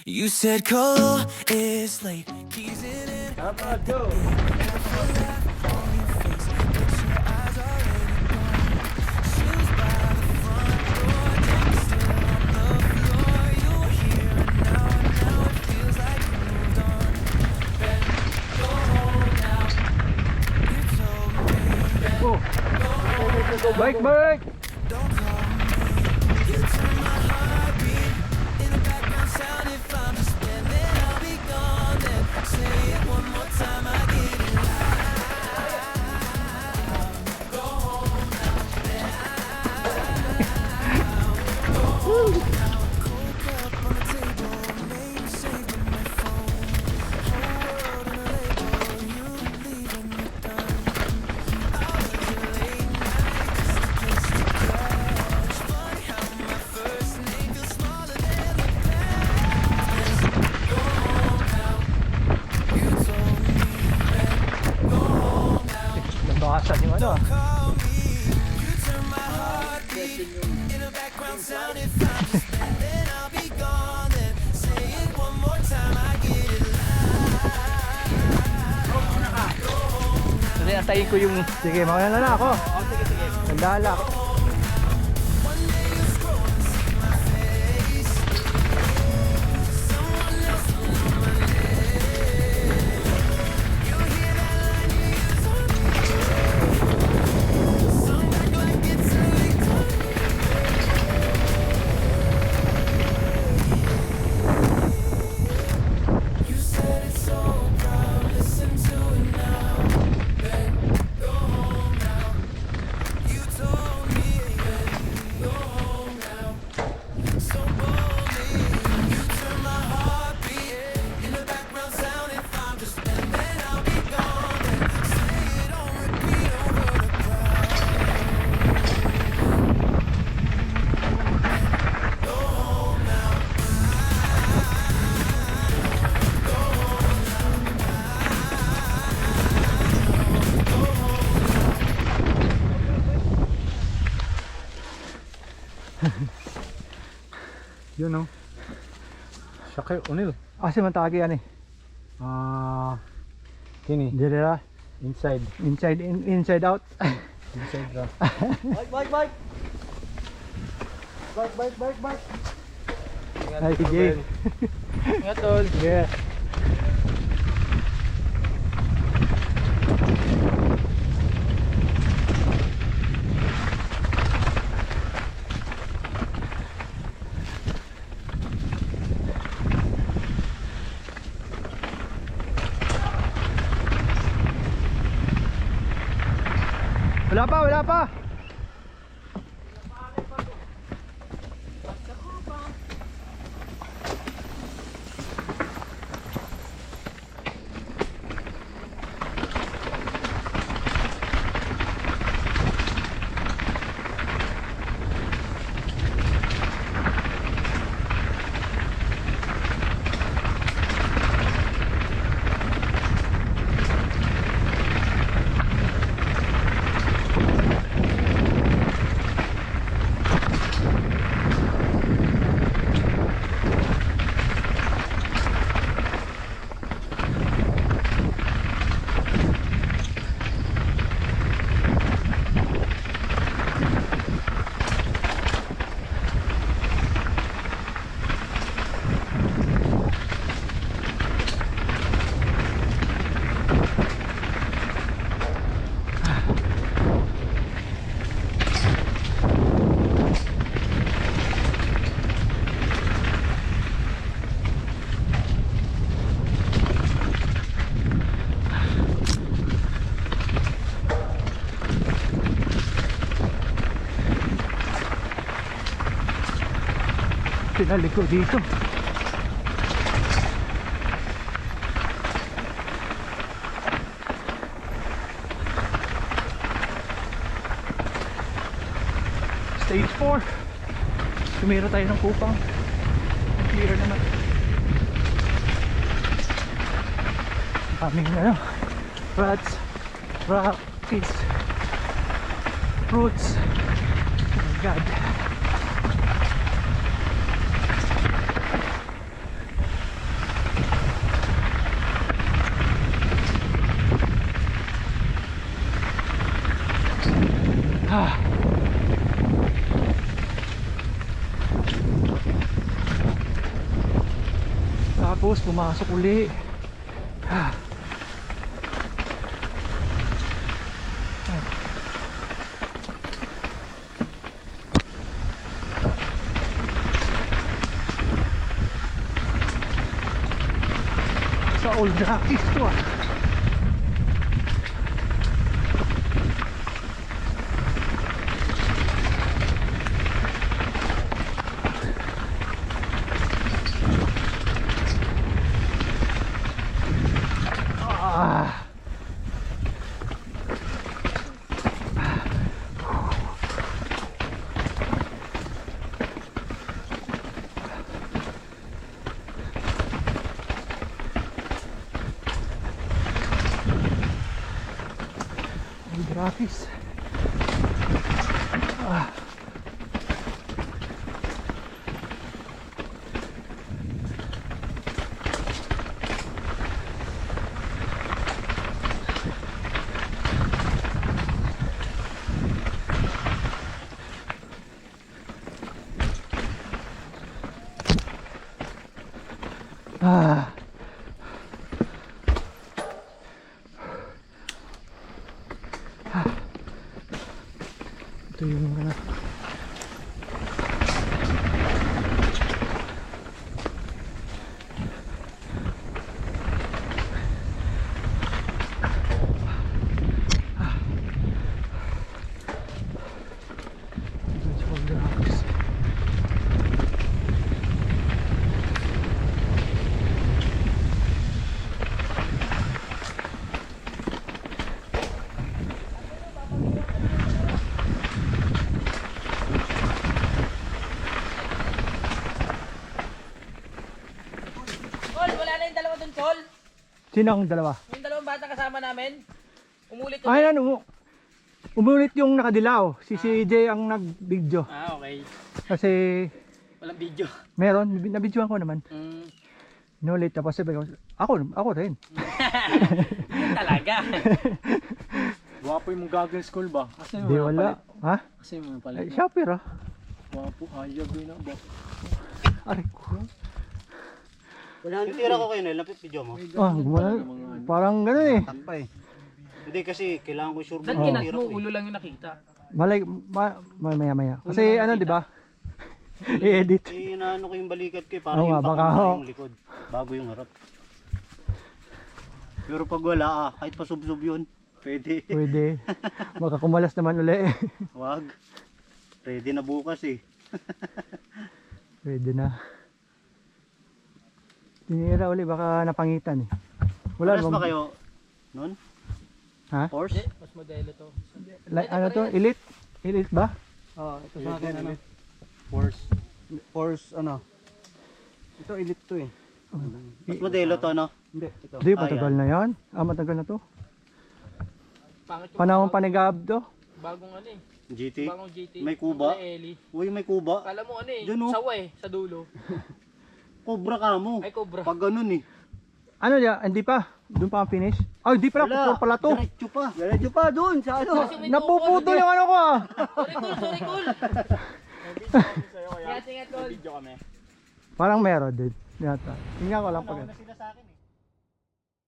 You said call is late. Keys in it. Go. Bike, bike! Nabawasan yung ano. Kasi antayin ko yung... Sige, mawala na ako. Sige, sige. Nandala. Yun no. Sakay unil. Kasi mantagi yan eh. Kini Dira. inside. Inside out. Inside ra. Bike, bike, bike. Bike, bike, bike, bike. Ay, sige. Ingat, tol. Sige. Wala pa. Pinalik ko dito. Stage 4. Tumira tayo ng kupang. Clear naman. Kaming ano, rats, rockies, fruits. Oh my God. Tapos pumasok uli. Sa Old Rockies to ah. Rockies. Ito yung Tol, wala na yung dalawa dun, Tol. Sino ang dalawa? Yung dalawang bata kasama namin. Umulit Ay, ano, umulit yung nakadilaw. Si CJ ang nag-video. Ah, okay. Kasi Walang video. meron, nabidyoan ko naman. Mm. Inulit, tapos sabi ko, ako rin. Talaga. Gwapo yung goggles school ba? Kasi Di wala. Ha? Kasi mo pala. Ay, Shopee ah. Gwapo, hayag yun na ba? Aray ko. Titira ko kayo na, lapit video mo. Ah, gumana. Parang gano'n eh. Takpa eh. Hindi kasi kailangan ko sure Ba't mo. kinat Tira mo? ko eh. Ulo lang yung nakita. Maya. Kasi ano, di ba? I-edit. Eh, inaano ko yung balikat ko eh, para Oo nga, yung baka baka ho. yung likod. Bago yung harap. Pero pag wala kahit pasubsob yun, pwede. Pwede. Baka kumalas naman uli. Wag. Ready na bukas eh. Pwede na. Tinira uli, baka napangitan eh. Wala Paras ba namang- kayo nun? Ha? Horse? Mas modelo to. Like, ano to? Elite? Elite ba? Oo, ito sa akin ano. Horse. Horse ano? Ito elite to eh. Mas modelo to ano? Hindi, ito. Di, matagal na yan. Ah, matagal na to. Pangit yung Panahon panigab to. bagong ano eh. GT. Bagong GT. May kuba? Kulay Eli. Uy, may kuba. Kala mo ano eh. Dyan, oh. Sawa eh. Sa dulo. Cobra ka mo. Ay, cobra. Pag ganun eh. Ano ya? Hindi pa. Doon pa ang finish. Ah, hindi pala. Pupur pala to. Diretso pa. Diretso pa doon sa ano. Kasi may Napuputo yung ano ko ah. Sorry, cool. Ingat, Tol. Parang meron din. Yata. Tingnan ko lang pag. Sila sa akin eh.